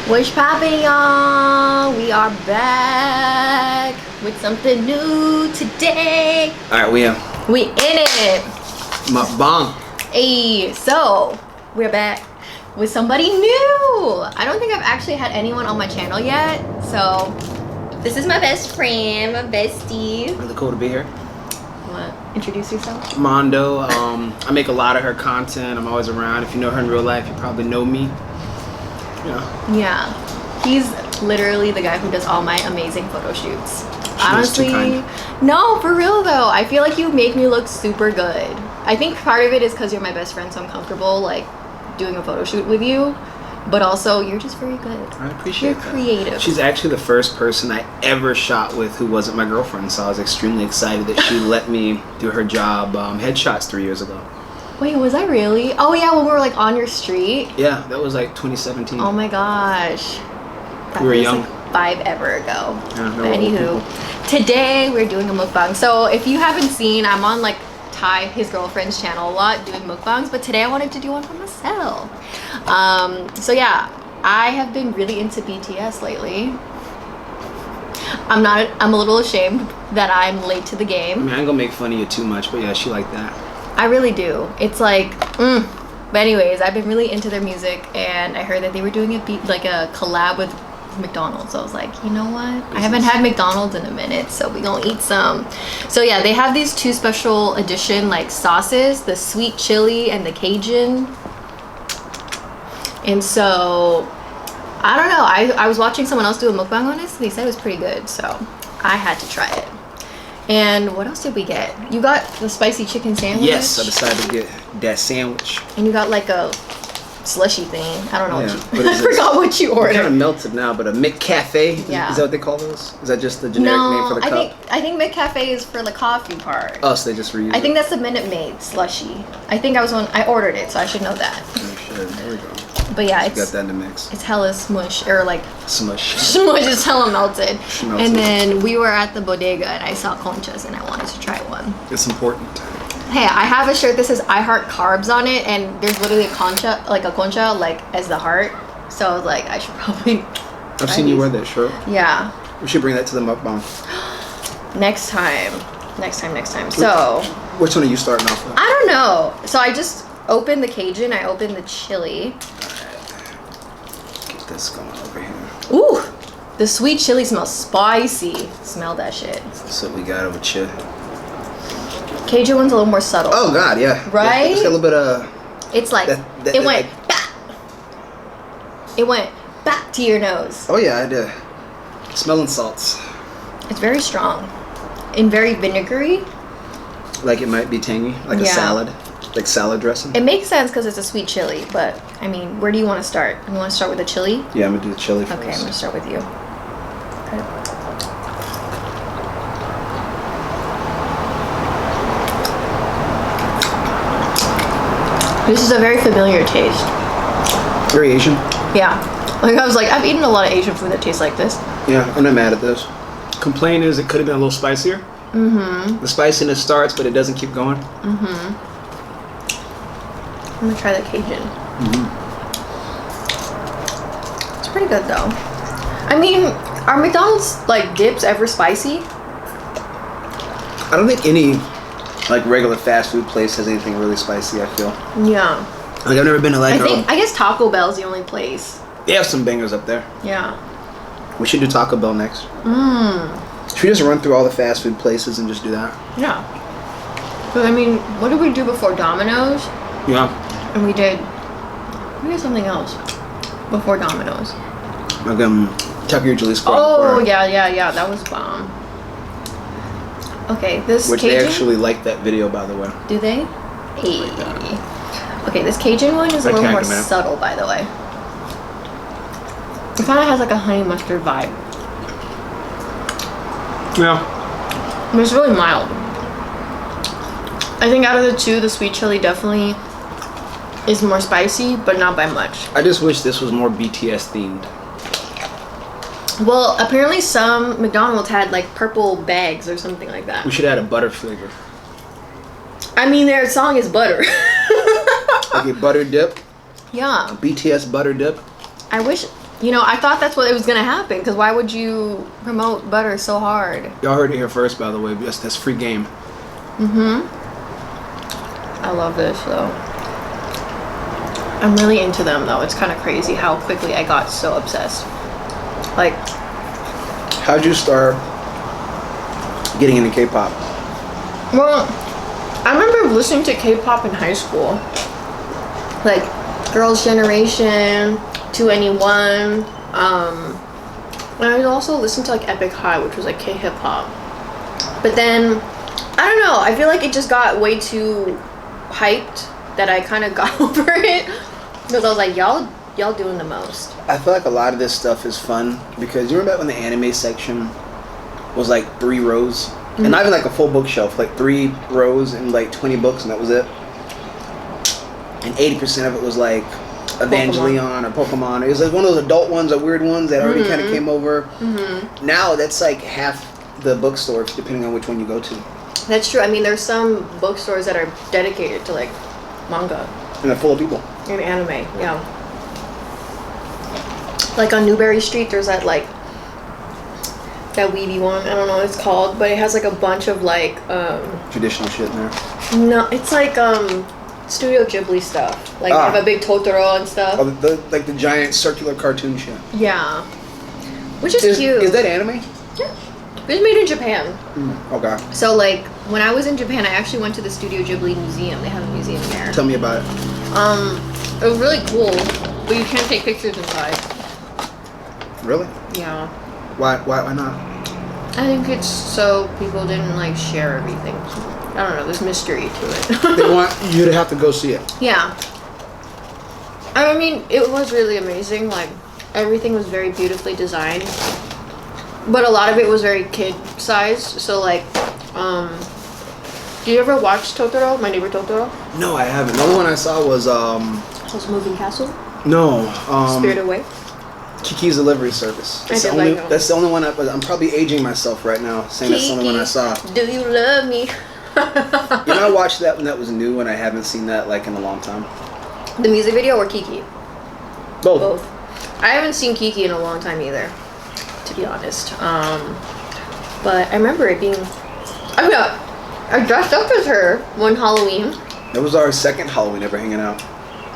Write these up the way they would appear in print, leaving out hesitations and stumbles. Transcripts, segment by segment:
What's poppin', y'all? We are back with something new today. Alright, we in it. Mukbang. Hey, so we're back with somebody new. I don't think I've actually had anyone on my channel yet. So this is my best friend, my bestie. Really cool to be here. What? Introduce yourself. Mondo. I make a lot of her content. I'm always around. If you know her in real life, you probably know me. Yeah, he's literally the guy who does all my amazing photo shoots. Honestly, no, for real though. I feel like you make me look super good. I think part of it is because you're my best friend, so I'm comfortable like doing a photo shoot with you. But also, you're just very good. I appreciate that. You're creative. She's actually the first person I ever shot with who wasn't my girlfriend, so I was extremely excited that she let me do her job headshots 3 years ago. Wait, was I really? Oh yeah, when we were like on your street. Yeah, that was like 2017. Oh my gosh. That we were young. Like 5 ever ago. Yeah, But anywho, today we're doing a mukbang. So if you haven't seen, I'm on like Ty, his girlfriend's channel a lot doing mukbangs, but today I wanted to do one for myself. So yeah, I have been really into BTS lately. I'm a little ashamed that I'm late to the game. I mean, I ain't gonna make fun of you too much, but yeah, she like that. I really do. It's like, But anyways, I've been really into their music, and I heard that they were doing like a collab with McDonald's. So I was like, you know what? I haven't had McDonald's in a minute, so we gonna eat some. So yeah, they have these 2 special edition like sauces, the sweet chili and the Cajun. And so, I don't know. I was watching someone else do a mukbang on this, and they said it was pretty good, so I had to try it. And what else did we get? You got the spicy chicken sandwich? Yes, I decided to get that sandwich. And you got like a slushy thing. I don't know Yeah, what you... I forgot what you ordered. It's kind of melted now, but a McCafe? Yeah. Is that what they call those? Is that just the generic name for the cup? I think McCafe is for the coffee part. Oh, so they just reuse I think that's the Minute Maid slushy. I think I ordered it, so I should know that. Oh, shit. There we go. But yeah, got that in the mix. It's hella smush, or like smush. Smush is hella melted. Melted. And then we were at the bodega, and I saw conchas, and I wanted to try one. It's important. Hey, I have a shirt that says I heart carbs on it, and there's literally a concha like as the heart. So I was like, I should probably. I've seen you wear that shirt. Yeah. We should bring that to the mukbang. Next time. So. Which one are you starting off with? I don't know. So I just opened the Cajun. I opened the chili. Get this going over here. Ooh, the sweet chili smells spicy. Smell that shit. That's what we got over here. Cajun one's a little more subtle. Oh God, yeah. Right? It's got a little bit of. It's like it went back. It went back to your nose. Oh yeah, I did. Smelling salts. It's very strong and very vinegary. Like it might be tangy, like a salad, like salad dressing. It makes sense because it's a sweet chili, but I mean, where do you want to start? You want to start with the chili? Yeah, I'm gonna do the chili first. Okay, I'm gonna start with you. Okay. This is a very familiar taste. Very Asian. Yeah. Like I was like, I've eaten a lot of Asian food that tastes like this. Yeah, I'm not mad at this. Complaint is it could have been a little spicier. Mm-hmm. The spiciness starts, but it doesn't keep going. Mm-hmm. I'm gonna try the Cajun. Mm-hmm. It's pretty good though. I mean, are McDonald's like dips ever spicy? I don't think any like regular fast food place has anything really spicy. I feel. Yeah. Like I've never been to like. I guess Taco Bell's the only place. They have some bangers up there. Yeah. We should do Taco Bell next. Should we just run through all the fast food places and just do that? Yeah. But I mean, what did we do before Domino's? Yeah. And we did something else before Domino's. Like Tucker usually squad. Oh yeah, that was bomb. Okay, this Which Cajun, they actually like that video, by the way. do they? Hey. Okay, this Cajun one is a little more subtle, by the way. It kind of has like a honey mustard vibe. Yeah. But it's really mild. I think out of the 2, the sweet chili definitely is more spicy, but not by much. I just wish this was more BTS themed. Well, apparently some McDonald's had like purple bags or something like that. We should add a butter flavor. I mean, their song is butter. Like a butter dip. Yeah. A BTS butter dip. I wish You know, I thought that's what it was gonna happen. Because why would you promote butter so hard? Y'all heard it here first, by the way. That's free game. I love this though. I'm really into them though. It's kind of crazy how quickly I got so obsessed. Like, how'd you start getting into K-pop? well, I remember listening to K-pop in high school. Like, Girls' Generation, 2NE1. And I would also listen to like Epic High, which was like K-hip hop. But then, I don't know. I feel like it just got way too hyped that I kind of got over it. Because I was like, y'all doing the most. I feel like a lot of this stuff is fun because you remember when the anime section was like 3 rows? And not even like a full bookshelf, like 3 rows and like 20 books, and that was it. And 80% of it was like Evangelion or Pokemon. It was like one of those adult ones or weird ones that already kind of came over. Now that's like half the bookstore, depending on which one you go to. That's true. I mean, there's some bookstores that are dedicated to like manga And they're full of people. and anime. Yeah. Like on Newberry Street, there's that like that weeby one. I don't know what it's called, but it has like a bunch of like Traditional shit in there. no, it's like Studio Ghibli stuff. Like they have a big Totoro and stuff. Oh, like the giant circular cartoon shit. Yeah. Which is cute. Is that anime? Yeah. It was made in Japan. Okay. So like when I was in Japan, I actually went to the Studio Ghibli museum. They have a museum there. Tell me about it. It was really cool, but you can't take pictures inside. Really? Yeah. Why not? I think it's so people didn't like share everything. I don't know. There's mystery to it. They want you to have to go see it. Yeah. I mean, it was really amazing. Like everything was very beautifully designed, but a lot of it was very kid-sized. So like, do you ever watch Totoro? My Neighbor Totoro? No, I haven't. The only one I saw was Was Moving Castle? no, Spirited Away? Kiki's Delivery Service. That's I the did only. like that. That's the only one. I'm probably aging myself right now, saying that's the only one I saw. Do you love me? You know, I watched that when that was new, and I haven't seen that like in a long time. The music video or Kiki? Both. Both. I haven't seen Kiki in a long time either, to be honest. But I remember it being. I dressed up as her one Halloween. That was our second Halloween ever hanging out.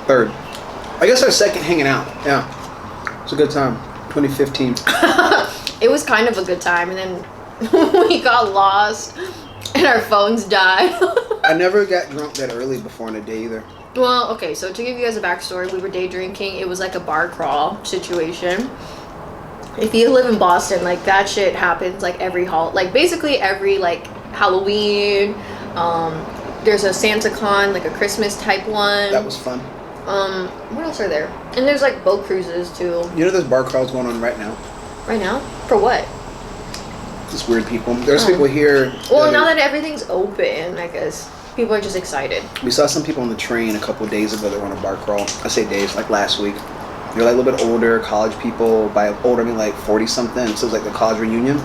Third. I guess our second hanging out. Yeah. It was a good time. 2015. It was kind of a good time, and then we got lost, and our phones died. I never got drunk that early before in a day either. Well, okay, so to give you guys a backstory, we were day drinking. It was like a bar crawl situation. If you live in Boston, like that shit happens like basically every like Halloween. There's a Santa Con, like a Christmas type one. That was fun. What else are there? And there's like boat cruises too. You know there's bar crawls going on right now? Right now? For what? Just weird people. There's people here. Well, now that everything's open, I guess people are just excited. We saw some people on the train a couple of days ago that were on a bar crawl. I say days, like last week. They're like a little bit older, college people. By older, I mean like 40-something. So it was like the college reunion.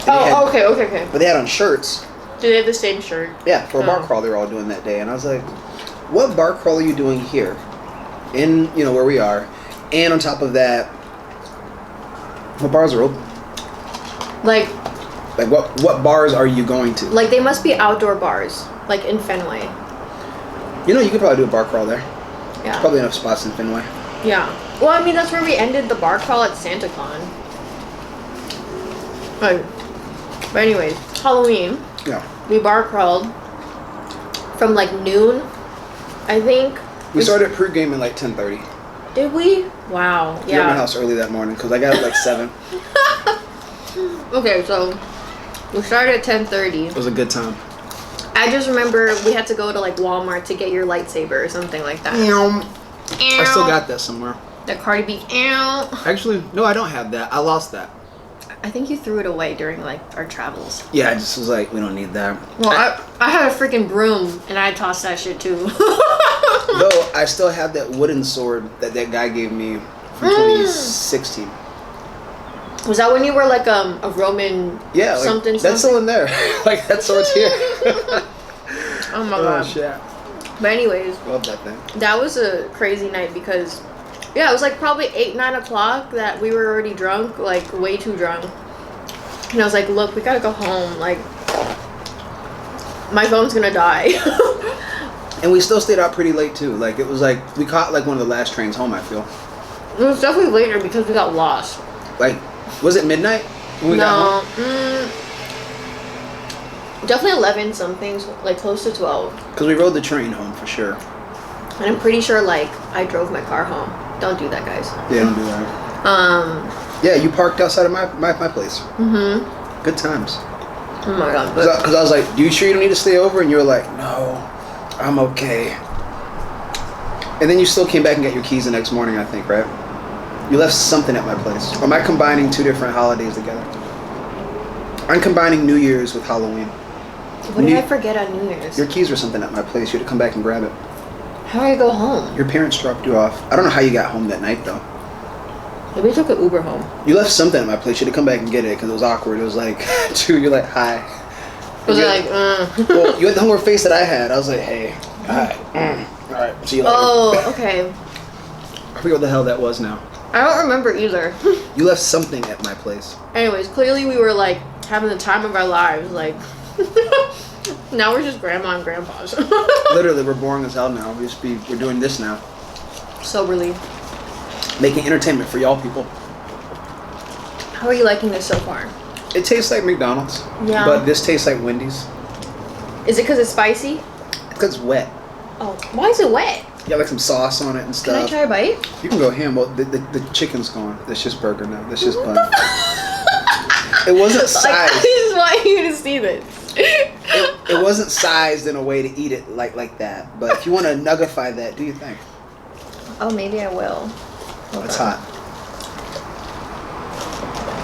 Okay. But they had on shirts. Do they have the same shirt? Yeah, for a bar crawl they were all doing that day. And I was like, what bar crawl are you doing here? In, where we are. And on top of that, what bars are open? Like what bars are you going to? Like they must be outdoor bars, like in Fenway. You could probably do a bar crawl there. Yeah. Probably enough spots in Fenway. Yeah. Well, I mean, that's where we ended the bar crawl at SantaCon. But anyways, Halloween. Yeah. We bar crawled from like noon, I think. We started pregame at like 10:30. Did we? Wow. You were at my Yeah. house early that morning because I got up like 7. Okay, so we started at 10:30. It was a good time. I just remember we had to go to like Walmart to get your lightsaber or something like that. I still got that somewhere. That Cardi B. Ow. Actually, no, I don't have that. I lost that. I think you threw it away during like our travels. Yeah, I just was like, we don't need that. Well, I had a freaking broom and I tossed that shit too. Though I still have that wooden sword that guy gave me from 2016. Was that when you were like a Roman something? That's still in there. Like that sword's here. Oh my god. Shit. But anyways, Love that thing. that was a crazy night because Yeah, it was like probably 8, 9 o'clock that we were already drunk, like way too drunk. And I was like, look, we gotta go home. Like, my phone's gonna die. And we still stayed out pretty late too. Like it was like we caught like one of the last trains home. I feel. It was definitely later because we got lost. Like, was it midnight when we got home? Definitely 11 something, like close to 12. Because we rode the train home for sure. And I'm pretty sure like I drove my car home. Don't do that, guys. Yeah, don't do that. Yeah, you parked outside of my place. Mm-hmm. Good times. Oh my god. Because I was like, you sure you don't need to stay over? And you were like, no, I'm okay. And then you still came back and got your keys the next morning, I think, right? You left something at my place. Or am I combining 2 different holidays together? I'm combining New Year's with Halloween. What did I forget on New Year's? Your keys were something at my place. You had to come back and grab it. How did I go home? Your parents dropped you off. I don't know how you got home that night, though. Maybe I took an Uber home. You left something at my place. You had to come back and get it because it was awkward. It was like, dude, you're like, hi. Was it like, Well, you had the hunger face that I had. I was like, hey, hi. All right, see you later. Oh, okay. I forget what the hell that was now. I don't remember either. You left something at my place. Anyways, clearly we were like having the time of our lives. Like, now we're just grandma and grandpas. Literally, we're boring as hell now. We're doing this now. So relieved. Making entertainment for y'all people. How are you liking this so far? It tastes like McDonald's. Yeah. But this tastes like Wendy's. Is it because it's spicy? Because it's wet. Oh, why is it wet? You got like some sauce on it and stuff. Can I try a bite? You can go ham. Well, the chicken's gone. That's just burger now. That's just bun. It wasn't sized. Like, I just want you to see this. It wasn't sized in a way to eat it like that. But if you want to nuggify that, do you think? Oh, maybe I will. It's hot.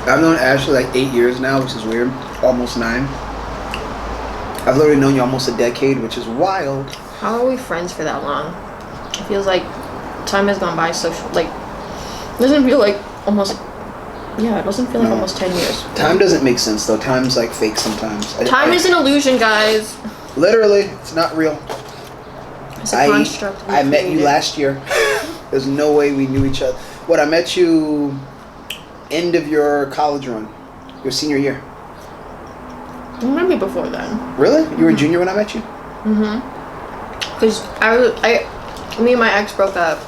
I've known Ashley like 8 years now, which is weird. Almost 9. I've literally known you almost a decade, which is wild. How are we friends for that long? It feels like time has gone by so like it doesn't feel like almost it doesn't feel like almost 10 years. Time doesn't make sense though. Time's like fake sometimes. Time is an illusion, guys. Literally, it's not real. It's a construct. I met you last year. There's no way we knew each other. What, I met you end of your college run, your senior year. Maybe before then. Really? You were a junior when I met you? Mm-hmm. Because me and my ex broke up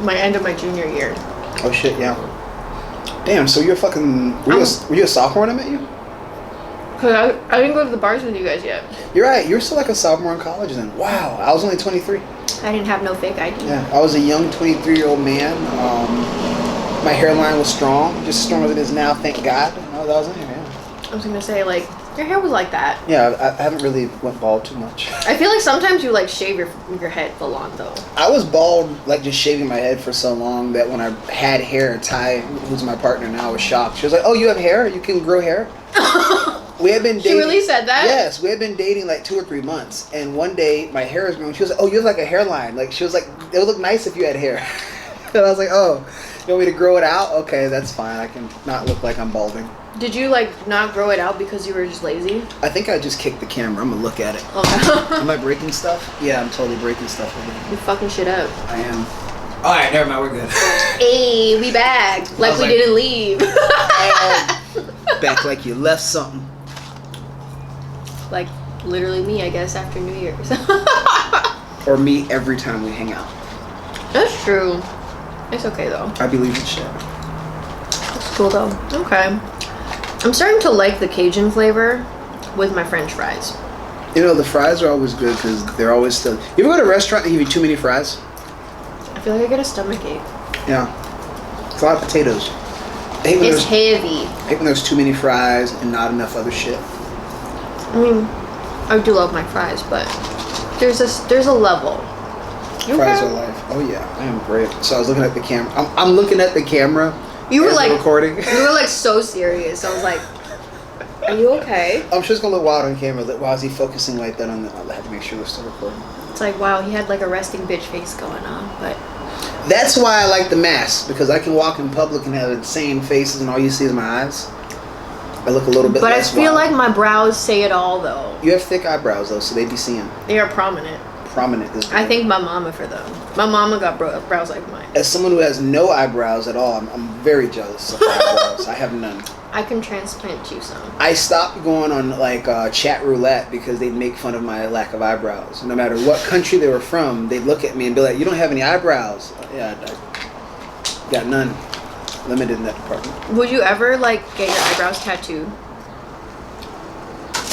my end of my junior year. Oh shit, yeah. Damn, so you're fucking... Were you a sophomore when I met you? Because I didn't go to the bars with you guys yet. You're right, you're still like a sophomore in college then. Wow, I was only 23. I didn't have no fake ID. Yeah, I was a young 23-year-old man. My hairline was strong, just as strong as it is now, thank God. That was it, yeah. I was going to say, like, your hair was like that. Yeah, I haven't really went bald too much. I feel like sometimes you, like, shave your head full on, though. I was bald, like, just shaving my head for so long that when I had hair, Ty, who's my partner now, was shocked. She was like, oh, you have hair? You can grow hair? We had been dating. She really said that? Yes, we had been dating like 2 or 3 months. And one day, my hair was growing. She was like, oh, you have like a hairline. Like, she was like, it would look nice if you had hair. And I was like, oh, you want me to grow it out? Okay, that's fine. I can not look like I'm balding. Did you, like, not grow it out because you were just lazy? I think I just kicked the camera. I'm going to look at it. Okay. Am I breaking stuff? Yeah, I'm totally breaking stuff. You fucking shit up. I am. All right, never mind. We're good. Hey, we back. Like we didn't leave. Back like you left something. Like, literally me, I guess, after New Year's. Or me every time we hang out. That's true. It's okay, though. I believe in shit. It's cool, though. Okay. I'm starting to like the Cajun flavor with my French fries. You know, the fries are always good because they're always still... You ever go to a restaurant and give you too many fries? I feel like I get a stomachache. Yeah. It's a lot of potatoes. It's heavy. I hate when there's too many fries and not enough other shit. I mean, I do love my fries, but there's a level. Fries are life. Oh yeah, I am great. So I was looking at the camera. I'm looking at the camera. You were like recording. You were like so serious. I was like, "Are you okay?" I'm just gonna look wild on camera. Like, why is he focusing like that on the? I have to make sure we're still recording. It's like, wow, he had like a resting bitch face going on, but. That's why I like the mask, because I can walk in public and have insane faces and all you see is my eyes. I look a little bit less But I feel wild. like my brows say it all, though. You have thick eyebrows, though, so they be seeing. They are prominent. prominent as I think my mama for them. My mama got brows like mine. As someone who has no eyebrows at all, I'm very jealous of eyebrows. I have none. I can transplant you some. I stopped going on like chat roulette because they'd make fun of my lack of eyebrows. No matter what country they were from, they'd look at me and be like, "You don't have any eyebrows." Yeah, I got none. Limited in that department. Would you ever like get your eyebrows tattooed?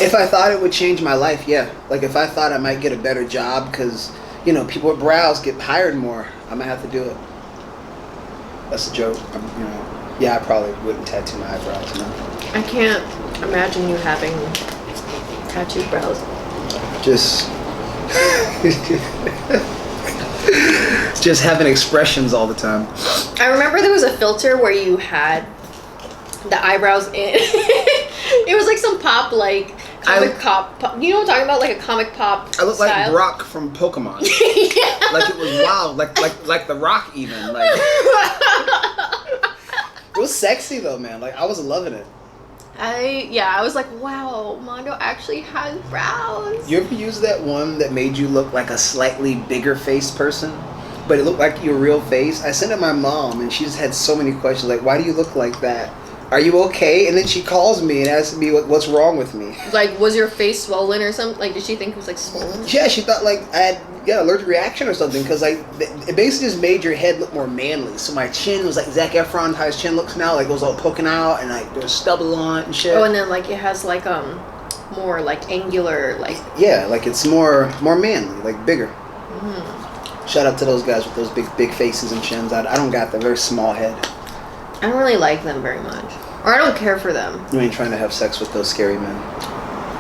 If I thought it would change my life, yeah. Like if I thought I might get a better job because, you know, people with brows get hired more, I might have to do it. That's a joke. You know, yeah, I probably wouldn't tattoo my eyebrows. No. I can't imagine you having tattooed brows. Just just having expressions all the time. I remember there was a filter where you had the eyebrows in. It was like some pop, like comic pop. You know what I'm talking about? Like a comic pop. I look style. like Brock from Pokemon. Yeah. Like it was wild. Like the Rock even. Like it was sexy though, man. Like I was loving it. I was like, wow, Mondo actually has brows. You ever use that one that made you look like a slightly bigger faced person, but it looked like your real face? I sent it to my mom, and she just had so many questions, like, why do you look like that? Are you okay? And then she calls me and asks me what's wrong with me. Like, was your face swollen or something? Like, did she think it was like swollen? Yeah, she thought like I had allergic reaction or something, because like it basically just made your head look more manly. So my chin was like Zac Efron, how his chin looks now, like it was all poking out and like there's stubble on it and shit. Oh, and then like it has like more like angular, like yeah, like it's more manly, like bigger. Shout out to those guys with those big faces and chins. I don't got the very small head. I don't really like them very much, or I don't care for them. You ain't trying to have sex with those scary men.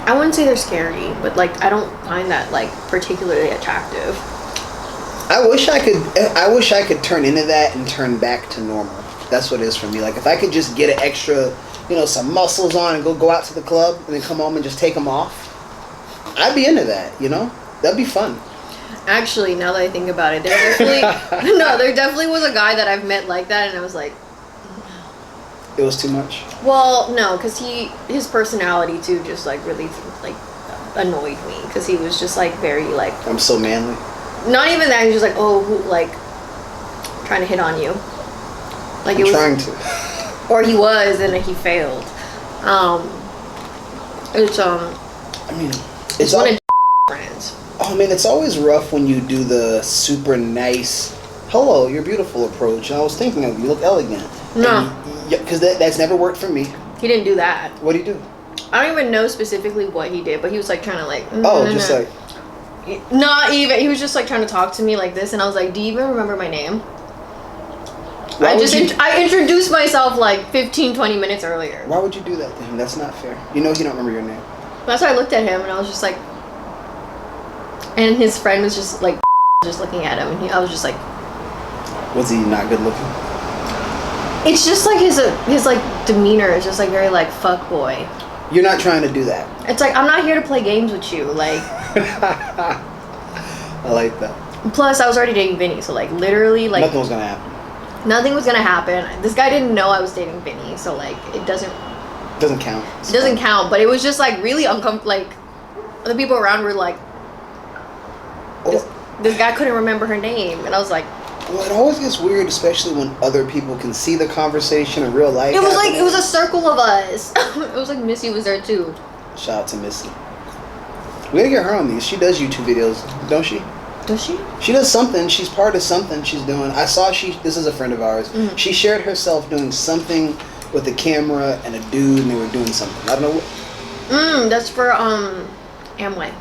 I wouldn't say they're scary, but like I don't find that like particularly attractive. I wish I could turn into that and turn back to normal. That's what it is for me. Like if I could just get an extra, you know, some muscles on and go out to the club and then come home and just take them off, I'd be into that. You know, that'd be fun. Actually, now that I think about it, there definitely was a guy that I've met like that, and I was like, it was too much. well, no, because his personality too just like really like annoyed me, because he was just like very like, I'm so manly. not even that, he was just like, oh, like trying to hit on you, like I'm it was trying to. or he was and he failed. It's I mean, it's one of friends. Oh man, it's always rough when you do the super nice, hello, you're beautiful approach. I was thinking of you, look elegant. No. Because that's never worked for me. He didn't do that. What do you do? I don't even know specifically what he did, but he was like trying to like. Like. Not even. He was just like trying to talk to me like this, and I was like, "Do you even remember my name?" I introduced myself like 15, 20 minutes earlier. Why would you do that to him? That's not fair. You know he don't remember your name. That's why I looked at him, and I was just like, and his friend was just like, just looking at him, and I was just like, was he not good looking? it's just like his like demeanor is just like very like fuck boy. You're not trying to do that. It's like, I'm not here to play games with you, like. I like that. Plus, I was already dating Vinny, so like literally like nothing was gonna happen. Nothing was gonna happen. This guy didn't know I was dating Vinny, so like it doesn't count. It doesn't count, but it was just like really uncomfortable. Like the people around were like, this guy couldn't remember her name, and I was like, well, it always gets weird, especially when other people can see the conversation in real life. It was like, it was a circle of us. It was like Missy was there too. Shout out to Missy. We gotta get her on these. She does YouTube videos, don't she? Does she? She does something. She's part of something she's doing. I saw this is a friend of ours. Mm-hmm. She shared herself doing something with a camera and a dude, and they were doing something. I don't know what. That's for Amway.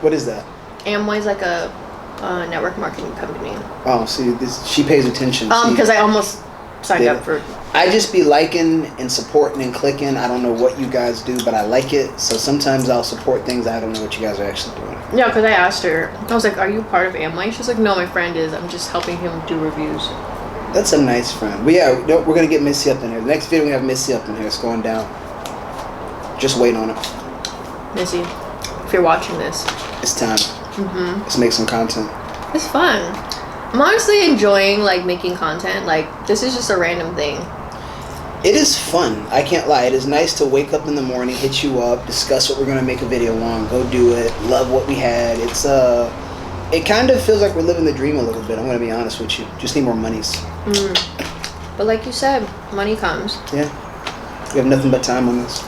What is that? Amway's like a network marketing company. Oh, see, she pays attention. Because I almost signed up for. I just be liking and supporting and clicking. I don't know what you guys do, but I like it. So sometimes I'll support things I don't know what you guys are actually doing. Yeah, because I asked her. I was like, "Are you part of Amway?" She's like, "No, my friend is. I'm just helping him do reviews." That's a nice friend. But yeah, we're gonna get Missy up in here. The next video we have Missy up in here. It's going down. Just wait on it. Missy, if you're watching this, it's time. Let's make some content. It's fun. I'm honestly enjoying like making content. Like this is just a random thing. It is fun. I can't lie. It is nice to wake up in the morning, hit you up, discuss what we're gonna make a video on, go do it, love what we had. It's It kind of feels like we're living the dream a little bit. I'm gonna be honest with you. Just need more monies. But like you said, money comes. Yeah. We have nothing but time on this.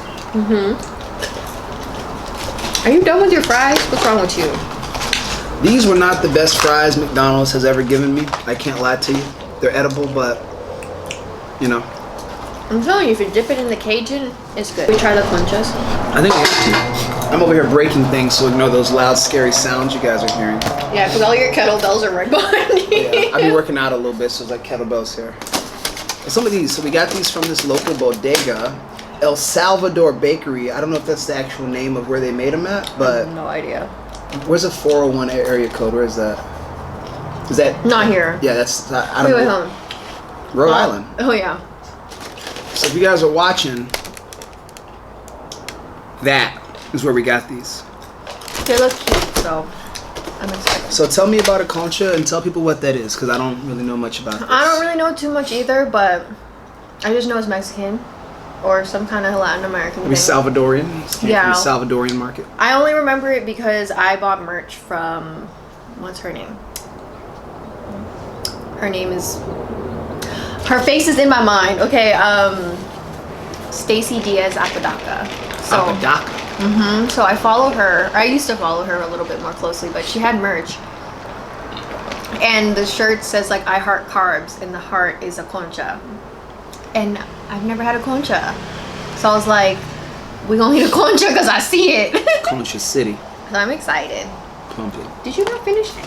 Are you done with your fries? What's wrong with you? These were not the best fries McDonald's has ever given me. I can't lie to you. They're edible, but you know. I'm telling you, if you dip it in the Cajun, it's good. We try the conchas. I think we have to. I'm over here breaking things, so ignore those loud, scary sounds you guys are hearing. Yeah, because all your kettlebells are right behind you. Yeah, I've been working out a little bit, so it's like kettlebells here. And some of these, so we got these from this local bodega, El Salvador Bakery. I don't know if that's the actual name of where they made them at, but No idea. where's the 401 area code? Where is that? Is that Not here. Yeah, that's I don't Wait, know. home. Rhode Island. Oh yeah. So if you guys are watching, that is where we got these. They look cute, so I'm excited. So tell me about a concha and tell people what that is, because I don't really know much about this. I don't really know too much either, but I just know it's Mexican or some kind of Latin American Maybe thing. Salvadorian? It's Yeah. from the Salvadorian market. I only remember it because I bought merch from, what's her name? Her name is, her face is in my mind. Okay, Stacy Diaz Apodaca. So, Apodaca. So I follow her. I used to follow her a little bit more closely, but she had merch. And the shirt says like I heart carbs and the heart is a concha. And I've never had a concha. So I was like, we gonna eat a concha because I see it. Concha City. So I'm excited. Pump it. Did you not finish it?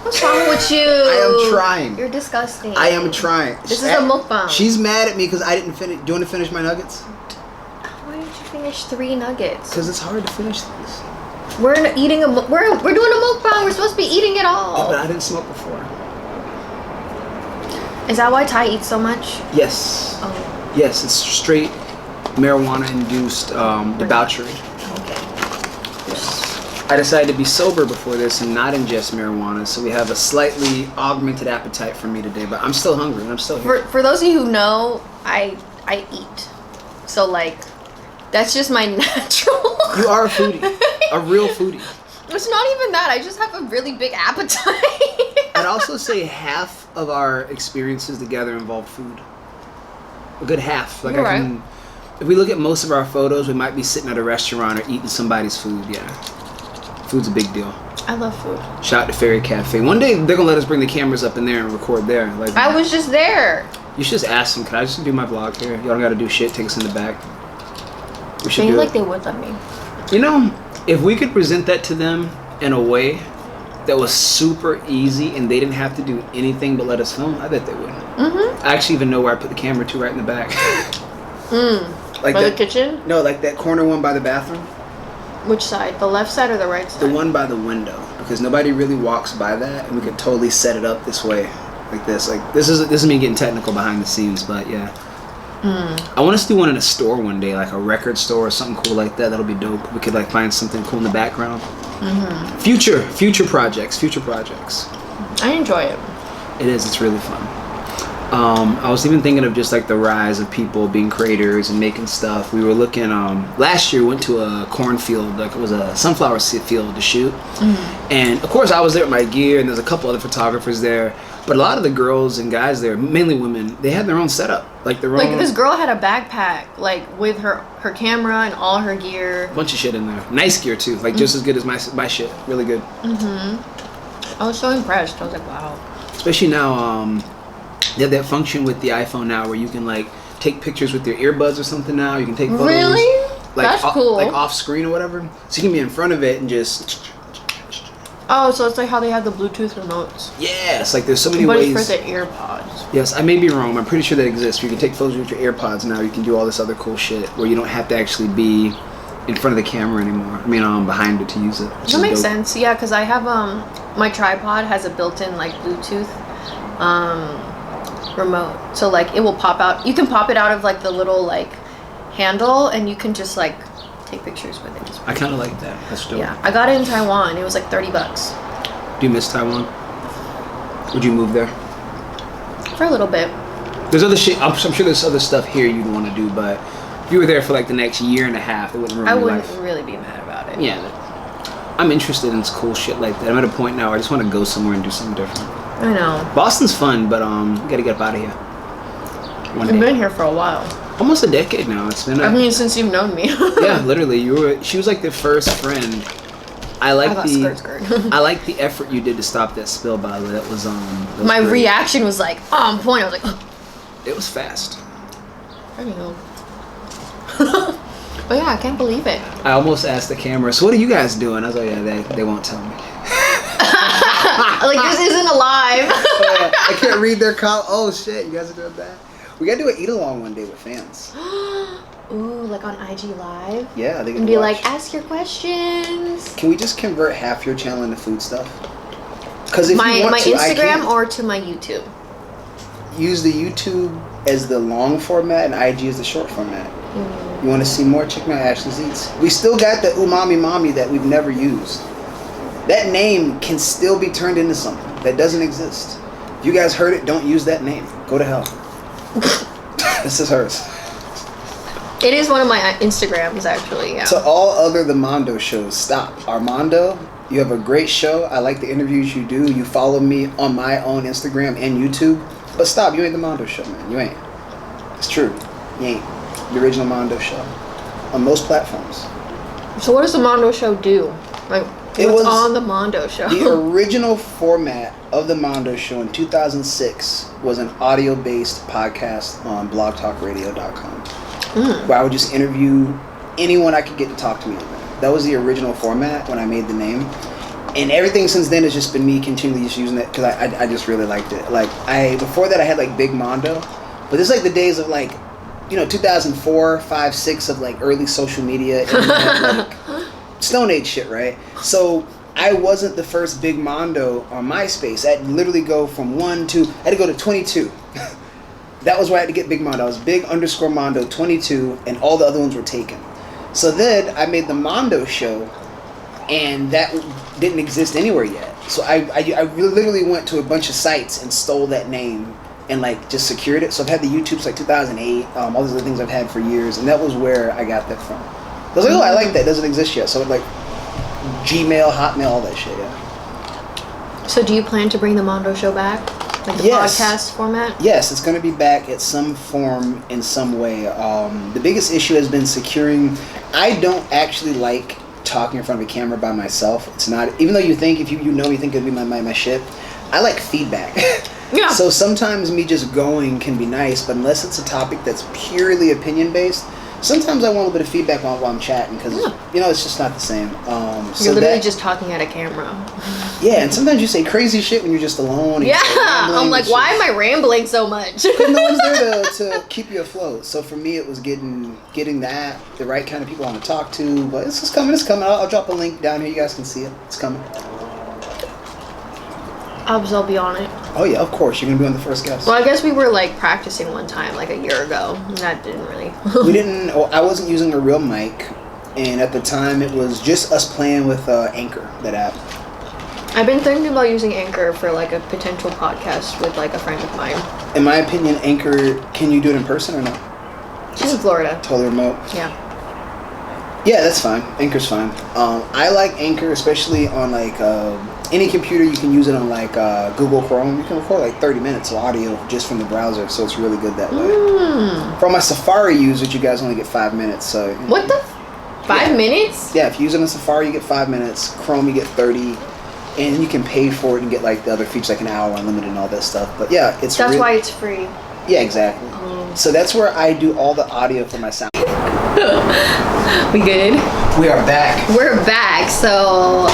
What's wrong with you? I am trying. You're disgusting. I am trying. This is a mukbang. She's mad at me because I didn't finish. Do you want to finish my nuggets? Why didn't you finish 3 nuggets? Because it's hard to finish these. We're doing a mukbang. We're supposed to be eating it all. Yeah, but I didn't smoke before. Is that why Ty eats so much? Yes. Oh. Yes, it's straight marijuana-induced debauchery. Okay. I decided to be sober before this and not ingest marijuana, so we have a slightly augmented appetite for me today. But I'm still hungry and I'm still here. For those of you who know, I eat. So like, that's just my natural. You are a foodie, a real foodie. It's not even that. I just have a really big appetite. I'd also say half of our experiences together involve food. A good half. Like You're I right. can, if we look at most of our photos, we might be sitting at a restaurant or eating somebody's food. Yeah, food's a big deal. I love food. Shout out to Fairy Cafe. One day they're gonna let us bring the cameras up in there and record there. Like I was just there. you should just ask them. Can I just do my vlog here? Y'all don't gotta do shit. Take us in the back. We should They do like it. they would let me. You know, if we could present that to them in a way that was super easy and they didn't have to do anything but let us film, I bet they would. I actually even know where I put the camera to right in the back. Like By that, the kitchen? No, like that corner one by the bathroom. Which side? The left side or the right side? The one by the window, because nobody really walks by that, and we could totally set it up this way, like this. Like this is me getting technical behind the scenes, but yeah. I want us to do one in a store one day, like a record store or something cool like that. That'll be dope. We could like find something cool in the background. Future projects. I enjoy it. It is. It's really fun. I was even thinking of just like the rise of people being creators and making stuff. We were looking last year. Went to a cornfield, like it was a sunflower field to shoot, and of course I was there with my gear, and there's a couple other photographers there. But a lot of the girls and guys there, mainly women, they had their own setup, like their own. Like this girl had a backpack, like with her camera and all her gear. Bunch of shit in there. Nice gear too, like just as good as my shit. Really good. I was so impressed. I was like, wow. Especially now, they have that function with the iPhone now where you can like take pictures with your earbuds or something. Now you can take photos. Really? Like, That's cool. Like off screen or whatever. So you can be in front of it and just. Oh, so it's like how they have the Bluetooth remotes. Yes, like there's so many But ways. it's for the earpods. Yes, I may be wrong. I'm pretty sure that exists. You can take photos with your AirPods now. You can do all this other cool shit where you don't have to actually be in front of the camera anymore. I mean, behind it to use it. That makes sense. Yeah, because I have my tripod has a built-in like Bluetooth remote, so like it will pop out. You can pop it out of like the little like handle, and you can just like take pictures with it. I kind of like that. That's dope. Yeah, I got it in Taiwan. It was like $30 Do you miss Taiwan? Would you move there? for a little bit. There's other shit. I'm sure there's other stuff here you'd want to do, but if you were there for like the next year and a half, it wouldn't ruin I your wouldn't life. really be mad about it. Yeah. I'm interested in cool shit like that. I'm at a point now where I just want to go somewhere and do something different. I know. Boston's fun, but we gotta get up out of here. I've been here for a while. Almost a decade now. It's been. I mean, since you've known me. Yeah, literally. She was like the first friend. I like I like the effort you did to stop that spill. By the way, that was my great. reaction was like on point. I was like, it was fast. I don't know. But yeah, I can't believe it. I almost asked the camera, so what are you guys doing? I was like, yeah, they won't tell me. Like, this isn't alive. I can't read their call. Oh shit, you guys are doing that? We gotta do an eat-along one day with fans. Ooh, like on IG Live? Yeah, they can and be like, ask your questions. Can we just convert half your channel into food stuff? Because if my you want to, Instagram or to my YouTube? Use the YouTube as the long format and IG as the short format. You want to see more? Check out Ashley's Eats. We still got the Umami Mommy that we've never used. That name can still be turned into something that doesn't exist. If you guys heard it, don't use that name. Go to hell. This is hers. It is one of my Instagrams, actually, yeah. To all other the Mondo shows, stop. Armando, you have a great show. I like the interviews you do. You follow me on my own Instagram and YouTube. But stop, you ain't the Mondo show, man. You ain't. It's true. You ain't. The original Mondo show. On most platforms. So what does the Mondo show do? Like, what's on the Mondo show? The original format of the Mondo show in 2006 was an audio-based podcast on blogtalkradio.com. Where I would just interview anyone I could get to talk to me. That was the original format when I made the name. And everything since then has just been me continually just using it because I just really liked it. Like, before that I had like Big Mondo. But this is like the days of like, 2004, 5, 6 of like early social media and like Stone Age shit, right? So I wasn't the first Big Mondo on MySpace. I had to literally go from 1 to, I had to go to 22. That was where I had to get Big Mondo. I was Big_Mondo 22, and all the other ones were taken. So then I made the Mondo show, and that didn't exist anywhere yet. So I literally went to a bunch of sites and stole that name and like just secured it. So I've had the YouTubes like 2008, all these other things I've had for years, and that was where I got that from. I was like, oh, I like that. It doesn't exist yet. So like Gmail, Hotmail, all that shit, yeah. So do you plan to bring the Mondo show back? Like the podcast format? Yes, it's going to be back at some form in some way. The biggest issue has been securing. I don't actually like talking in front of a camera by myself. It's not, even though you think, if you know me, think it'd be my shit. I like feedback. Yeah. So sometimes me just going can be nice, but unless it's a topic that's purely opinion based, sometimes I want a little bit of feedback while I'm chatting because it's just not the same. You're literally just talking at a camera. Yeah, and sometimes you say crazy shit when you're just alone. And I'm like, why am I rambling so much? Because no one's there to keep you afloat. So for me, it was getting that, the right kind of people I want to talk to. But it's coming. I'll drop a link down here. You guys can see it. It's coming. I'll be on it. Oh yeah, of course. You're gonna be on the first guest. Well, I guess we were like practicing one time like a year ago. That didn't really. We didn't. I wasn't using a real mic, and at the time it was just us playing with Anchor, that app. I've been thinking about using Anchor for like a potential podcast with like a friend of mine. In my opinion, Anchor, can you do it in person or not? She's in Florida. Totally remote. Yeah. Yeah, that's fine. Anchor's fine. I like Anchor, especially on like any computer. You can use it on like Google Chrome. You can record like 30 minutes of audio just from the browser, so it's really good that way. For my Safari users, you guys only get 5 minutes. So what the? 5 minutes? Yeah, if you use it on Safari, you get 5 minutes. Chrome, you get 30. And you can pay for it and get like the other features like an hour unlimited and all that stuff. But yeah, it's that's why it's free. Yeah, exactly. So that's where I do all the audio for my sound. We good? We are back. We're back. So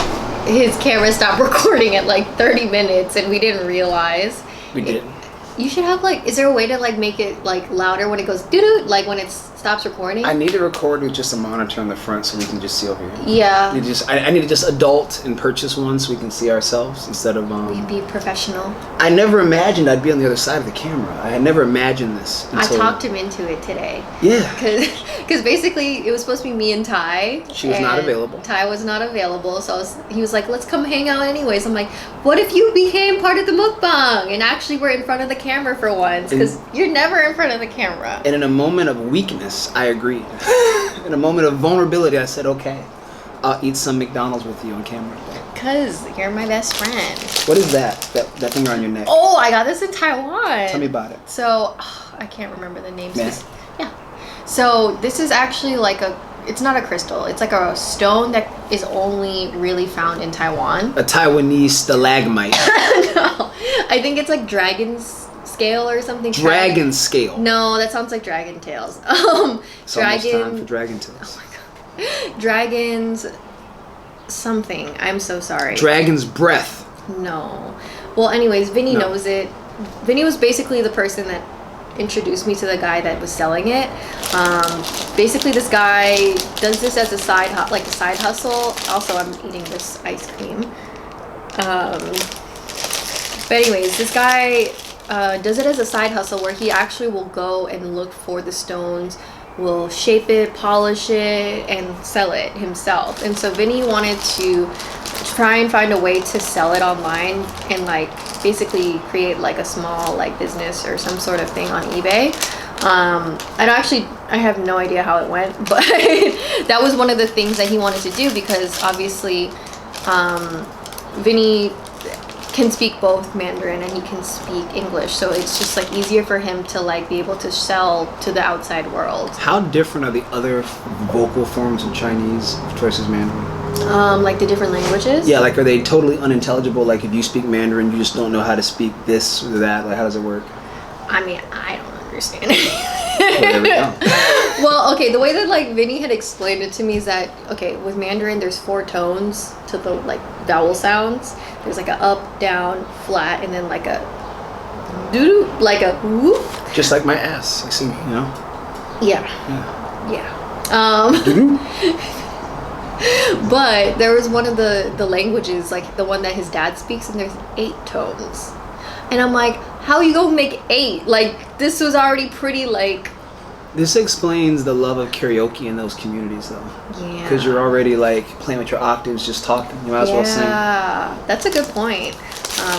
his camera stopped recording at like 30 minutes and we didn't realize. We didn't. You should have like, is there a way to like make it like louder when it goes doo-doo, like when it stops recording? I need to record with just a monitor in the front so we can just see over here. Yeah. I need to just adult and purchase one so we can see ourselves instead of we'd be professional. I never imagined I'd be on the other side of the camera. I had never imagined this. I talked him into it today. Yeah. Because basically it was supposed to be me and Ty. She was not available. Ty was not available, so he was like, let's come hang out anyways. I'm like, what if you became part of the mukbang and actually were in front of the camera for once? Because you're never in front of the camera. And in a moment of weakness, I agreed. In a moment of vulnerability, I said, okay. I'll eat some McDonald's with you on camera. Cause you're my best friend. What is that? That thing around your neck? Oh, I got this in Taiwan. Tell me about it. So, I can't remember the name. Yeah. Yeah. So this is actually like it's not a crystal. It's like a stone that is only really found in Taiwan. A Taiwanese stalagmite. No, I think it's like dragon's scale or something. Dragon scale. No, that sounds like dragon tails. It's almost time for dragon tails. Oh my god. Dragons something. I'm so sorry. Dragon's breath. No. Well, anyways, Vinny No. knows it. Vinny was basically the person that introduced me to the guy that was selling it. Basically, this guy does this as a side hustle. Also, I'm eating this ice cream. But anyways, this guy does it as a side hustle where he actually will go and look for the stones, will shape it, polish it, and sell it himself. And so Vinny wanted to try and find a way to sell it online and like basically create like a small like business or some sort of thing on eBay. I have no idea how it went, but that was one of the things that he wanted to do because obviously Vinny can speak both Mandarin and he can speak English, so it's just like easier for him to like be able to sell to the outside world. How different are the other vocal forms of Chinese versus Mandarin? Like the different languages? Yeah, like are they totally unintelligible? Like if you speak Mandarin, you just don't know how to speak this or that. Like how does it work? I mean, I don't understand. Well, there we go. Well, okay, the way that like Vinny had explained it to me is that okay, with Mandarin there's 4 tones to the like vowel sounds. There's like a up, down, flat, and then like a doo, like a whoop. Just like my ass. I see, you know. Yeah. Yeah. Doo-doo. But there was one of the languages, like the one that his dad speaks, and there's 8 tones. And I'm like, how you gonna make 8? Like this was already pretty like. This explains the love of karaoke in those communities, though. Yeah. Because you're already like playing with your octaves, just talking. You might as well sing. Yeah, that's a good point.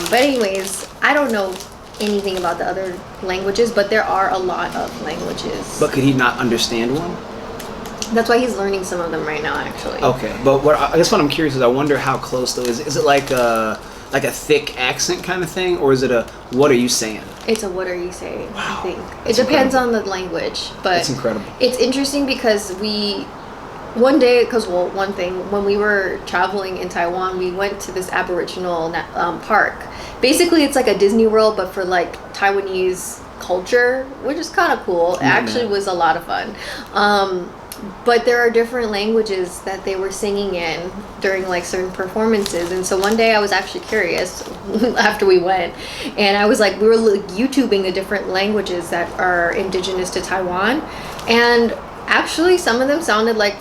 But anyways, I don't know anything about the other languages, but there are a lot of languages. But could he not understand one? That's why he's learning some of them right now, actually. Okay, but I guess what I'm curious is I wonder how close though is it like a thick accent kind of thing, or is it a what are you saying? It's a what are you saying? Wow, I think that's it depends incredible. on the language, but That's incredible. It's interesting because one thing when we were traveling in Taiwan, we went to this Aboriginal park. Basically, it's like a Disney World, but for like Taiwanese culture, which is kind of cool. It actually was a lot of fun. But there are different languages that they were singing in during like certain performances, and so one day I was actually curious after we went, and I was like, we were YouTubing the different languages that are indigenous to Taiwan, and actually some of them sounded like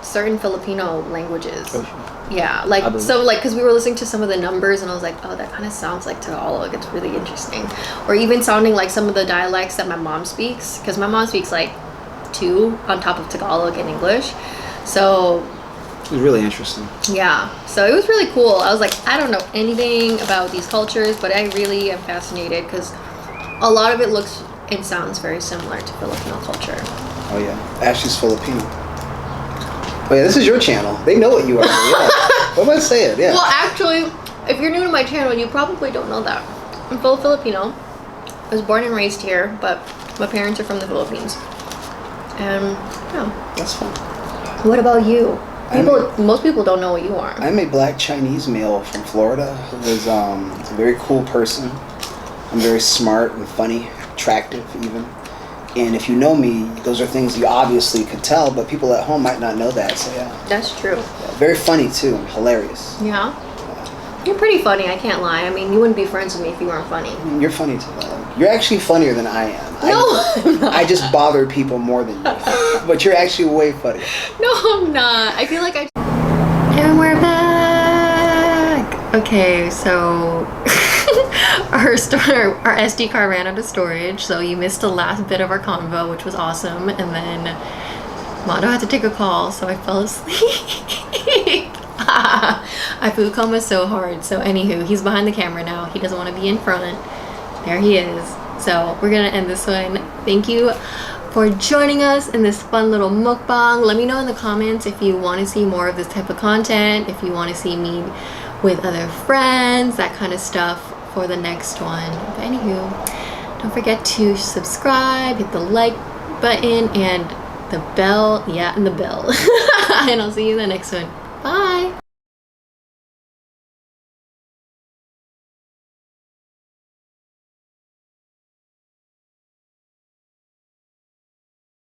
certain Filipino languages. Oh, yeah, like so like because we were listening to some of the numbers and I was like, oh, that kind of sounds like Tagalog. It's really interesting. Or even sounding like some of the dialects that my mom speaks, because my mom speaks like 2 on top of Tagalog and English. So it was really interesting. yeah, so it was really cool. I was like, I don't know anything about these cultures, but I really am fascinated because a lot of it looks and sounds very similar to Filipino culture. Oh yeah, Ashley's Filipino. Oh yeah, this is your channel. They know what you are. Yeah. What am I saying? Yeah. Well, actually, if you're new to my channel, you probably don't know that. I'm full Filipino. I was born and raised here, but my parents are from the Philippines. And yeah. That's fun. What about you? Most people don't know what you are. I'm a black Chinese male from Florida who is a very cool person. I'm very smart and funny, attractive even. And if you know me, those are things you obviously could tell, but people at home might not know that. So yeah. That's true. Yeah, very funny too, and hilarious. Yeah. You're pretty funny, I can't lie. I mean, you wouldn't be friends with me if you weren't funny. You're funny too. You're actually funnier than I am. No, I just bother people more than you. But you're actually way funnier. No, I'm not. I feel like And we're back! Okay, so our SD card ran out of storage, so you missed the last bit of our convo, which was awesome, and then Mondo had to take a call, so I fell asleep. I food coma so hard. So anywho, he's behind the camera now. He doesn't want to be in front. There he is. So we're gonna end this one. Thank you for joining us in this fun little mukbang. Let me know in the comments if you want to see more of this type of content, if you want to see me with other friends, that kind of stuff for the next one. But anywho, don't forget to subscribe, hit the like button and the bell. Yeah, and the bell. And I'll see you in the next one. Bye.